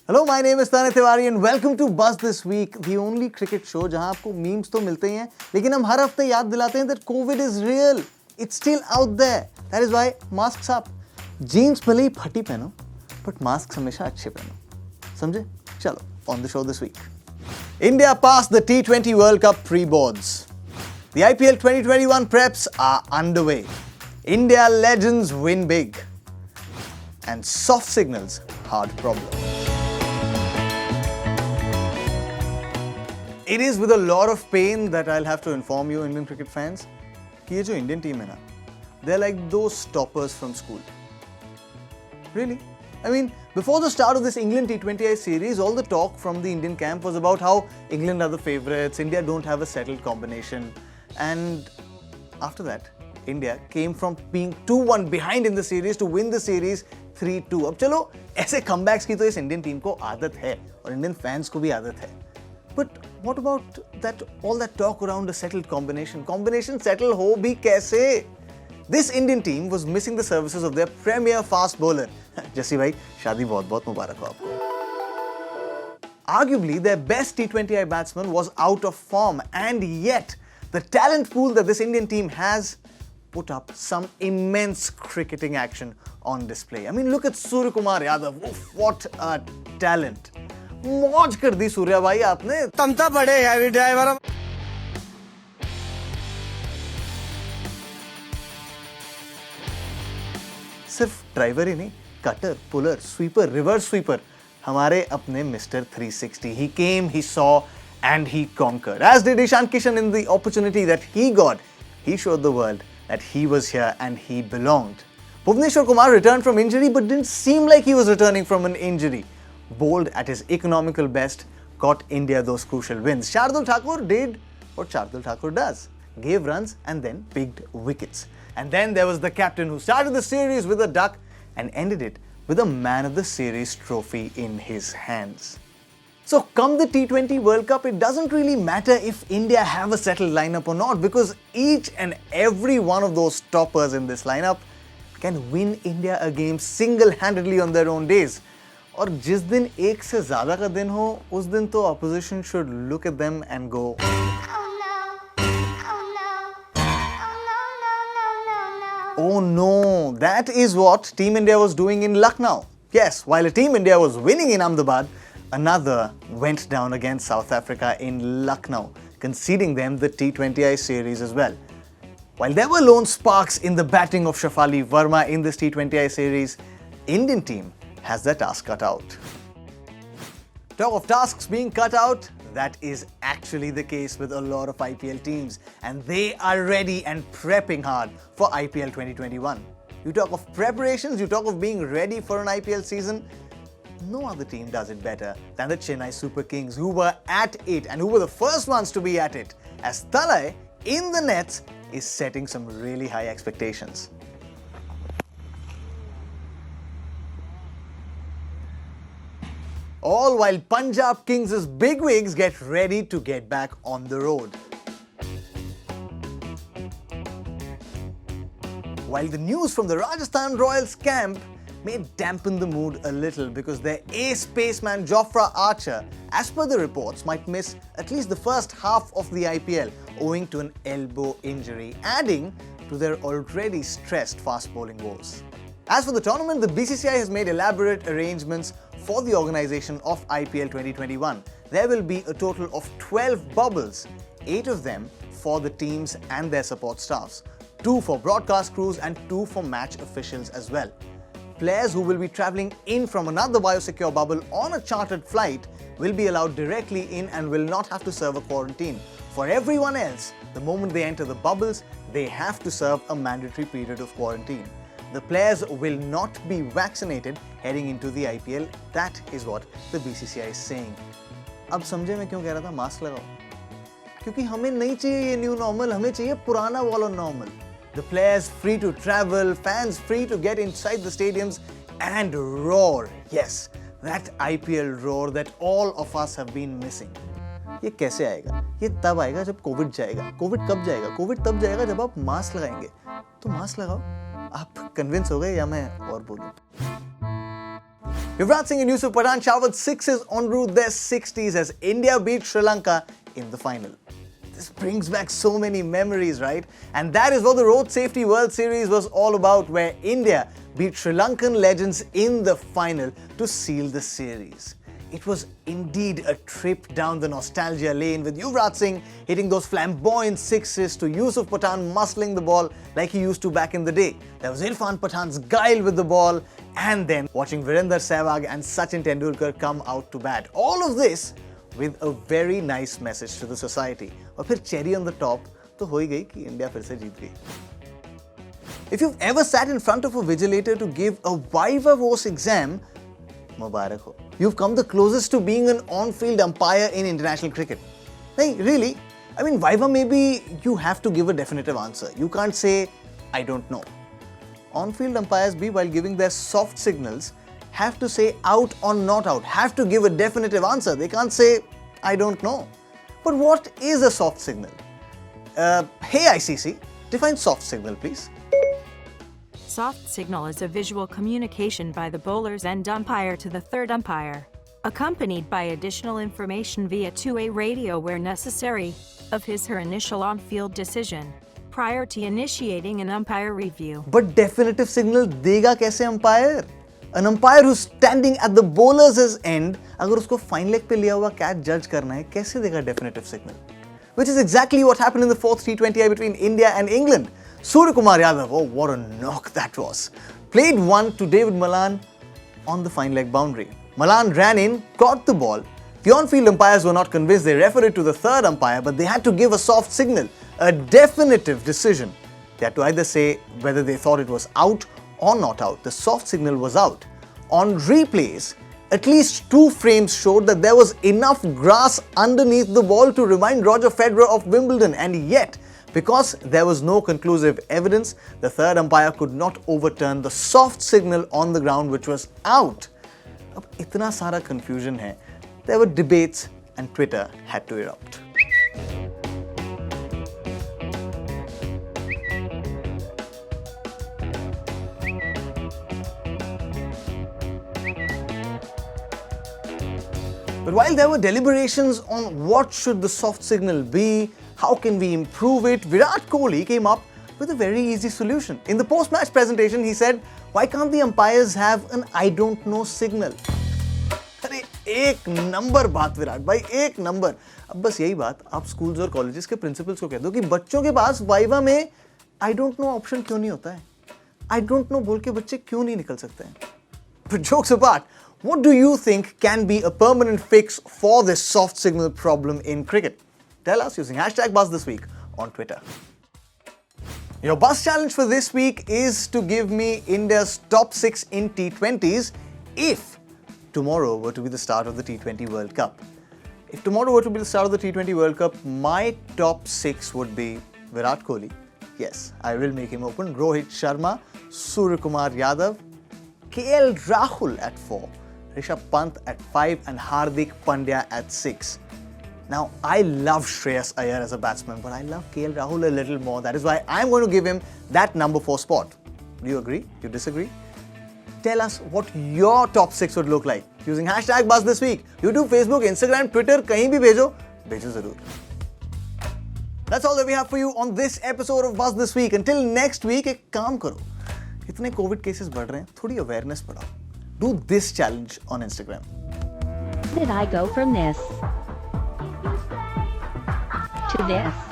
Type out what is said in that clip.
Hello, my name is Tanay Tiwari and welcome to Buzz This Week, the only cricket show जहां आपको memes तो मिलते ही हैं, लेकिन हम हर हफ्ते याद दिलाते हैं that COVID is real. It's still out there. That is why masks up. Jeans भले ही फटी पहनो, but masks हमेशा अच्छे पहनो. समझे? चलो, on the show this week. India passed the T20 World Cup pre-boards. The IPL 2021 preps are underway. India legends win big. And soft signals, hard problem. It is with a lot of pain that I'll have to inform you Indian cricket fans कि ये जो Indian team है ना, they're like those toppers from school. Really? I mean, before the start of this England T20I series, all the talk from the Indian camp was about how England are the favourites, India don't have a settled combination. And after that, India came from being 2-1 behind in the series to win the series 3-2. अब चलो ऐसे comebacks की तो इस Indian team को आदत है और Indian fans को भी आदत है. But what about that all that talk around a settled combination? Combination settle हो भी कैसे? This Indian team was missing the services of their premier fast bowler. Jassi भाई, शादी बहुत-बहुत मुबारक हो आपको. Arguably, their best T20I batsman was out of form, and yet the talent pool that this Indian team has put up some immense cricketing action on display. I mean, look at Suryakumar Yadav. Oof, what a talent. मौज कर दी सूर्या भाई आपने. तमता बड़े heavy driver. सिर्फ driver ही नहीं, cutter, puller, sweeper, reverse sweeper, हमारे अपने mister 360. He came, he saw, and he conquered. As did Ishan Kishan in the opportunity that he got. He showed the world that he was here and he belonged. Bhuvneshwar Kumar returned from injury but didn't seem like he was returning from an injury. Bowled at his economical best, got India those crucial wins. Shardul Thakur did what Shardul Thakur does. Gave runs and then picked wickets. And then there was the captain who started the series with a duck and ended it with a Man of the Series trophy in his hands. So come the T20 World Cup, it doesn't really matter if India have a settled lineup or not, because each and every one of those toppers in this lineup can win India a game single-handedly on their own days. और जिस दिन एक से ज़्यादा का दिन हो, उस दिन तो opposition should look at them and go, oh no, that is what Team India was doing in Lucknow. Yes, while Team India was winning in Ahmedabad, another went down against South Africa in Lucknow, conceding them the T20I series as well. While there were lone sparks in the batting of Shafali Verma in this T20I series, Indian team has their task cut out. Talk of tasks being cut out, that is actually the case with a lot of IPL teams, and they are ready and prepping hard for IPL 2021. You talk of preparations, you talk of being ready for an IPL season, no other team does it better than the Chennai Super Kings, who were at it and who were the first ones to be at it, as Tanay in the nets is setting some really high expectations. All while Punjab Kings' bigwigs get ready to get back on the road. While the news from the Rajasthan Royals camp may dampen the mood a little because their ace paceman Jofra Archer, as per the reports, might miss at least the first half of the IPL owing to an elbow injury, adding to their already stressed fast bowling woes. As for the tournament, the BCCI has made elaborate arrangements for the organisation of IPL 2021. There will be a total of 12 bubbles, 8 of them for the teams and their support staffs, 2 for broadcast crews and 2 for match officials as well. Players who will be travelling in from another biosecure bubble on a chartered flight will be allowed directly in and will not have to serve a quarantine. For everyone else, the moment they enter the bubbles, they have to serve a mandatory period of quarantine. The players will not be vaccinated heading into the IPL. That is what the BCCI is saying. अब समझे मैं क्यों कह रहा था mask लगाओ? क्योंकि हमें नहीं चाहिए ये न्यू नॉर्मल, हमें चाहिए पुराना वाला normal. The players free to travel, fans free to get inside the stadiums and roar. Yes, that IPL roar that all of us have been missing. ये कैसे आएगा? ये तब आएगा जब कोविड जाएगा. कोविड कब जाएगा? कोविड तब जाएगा जब आप मास्क लगाएंगे. तो मास्क लगाओ. आप कन्विंस हो गए या मैं और बोलूं? Yuvraj Singh and Yusuf Pathan showered sixes en route their 60s as India beat Sri Lanka in the final. This brings back so many memories, right? And that is what the Road Safety World Series was all about, where India beat Sri Lankan legends in the final to seal the series. It was indeed a trip down the nostalgia lane, with Yuvraj Singh hitting those flamboyant sixes to Yusuf Pathan muscling the ball like he used to back in the day. There was Irfan Pathan's guile with the ball, and then watching Virender Sehwag and Sachin Tendulkar come out to bat. All of this with a very nice message to the society. और फिर cherry on the top तो हो ही गई कि India फिर से जीत गई. If you've ever sat in front of a vigilator to give a viva voce exam, Mubarak ho. You've come the closest to being an on-field umpire in international cricket. Hey, really? I mean, viva maybe you have to give a definitive answer. You can't say, I don't know. On-field umpires be, while giving their soft signals, have to say out or not out, have to give a definitive answer. They can't say, I don't know. But what is a soft signal? Hey ICC, define soft signal please. Soft signal is a visual communication by the bowler's end umpire to the third umpire, accompanied by additional information via two-way radio where necessary, of his/her initial on-field decision, prior to initiating an umpire review. But definitive signal देगा कैसे umpire? An umpire who's standing at the bowler's end, अगर उसको fine leg पे लिया हुआ catch judge करना है, कैसे देगा definitive signal? Which is exactly what happened in the fourth T20I between India and England. Suryakumar Yadav, oh what a knock that was, played one to David Malan on the fine leg boundary. Malan ran in, caught the ball. The on-field umpires were not convinced. They referred it to the third umpire, but they had to give a soft signal, a definitive decision. They had to either say whether they thought it was out or not out. The soft signal was out. On replays, at least 2 frames showed that there was enough grass underneath the ball to remind Roger Federer of Wimbledon, and yet, because there was no conclusive evidence, the third umpire could not overturn the soft signal on the ground, which was out. अब इतना सारा confusion है. There were debates and Twitter had to erupt. But while there were deliberations on what should the soft signal be, how can we improve it, Virat Kohli came up with a very easy solution. In the post-match presentation, he said, why can't the umpires have an I don't know signal? अरे एक number बात विराट भाई, एक number. अब बस यही बात आप स्कूल्स और कॉलेजेस के प्रिंसिपल्स को कह दो कि बच्चों के पास वाइवा में I don't know ऑप्शन क्यों नहीं होता है. I don't know बोल के बच्चे क्यों नहीं निकल सकते हैं. But jokes apart, what do you think can be a permanent fix for this soft signal problem in cricket? Tell us using #BuzzThisWeek on Twitter. Your buzz challenge for this week is to give me India's top 6 in T20s if tomorrow were to be the start of the T20 World Cup. If tomorrow were to be the start of the T20 World Cup, my top 6 would be Virat Kohli. Yes, I will make him open. Rohit Sharma, Suryakumar Yadav, KL Rahul at 4, Rishabh Pant at 5 and Hardik Pandya at 6. Now, I love Shreyas Iyer as a batsman, but I love KL Rahul a little more. That is why I'm going to give him that number 4 spot. Do you agree? Do you disagree? Tell us what your top 6 would look like using #BuzzThisWeek. YouTube, Facebook, Instagram, Twitter, kahin bhi bhejo zarur. That's all that we have for you on this episode of Buzz This Week. Until next week, ek kaam karo. Itne COVID cases बढ़ रहे हैं, थोड़ी awareness बढ़ाओ. Do this challenge on Instagram. Did I go from this to this?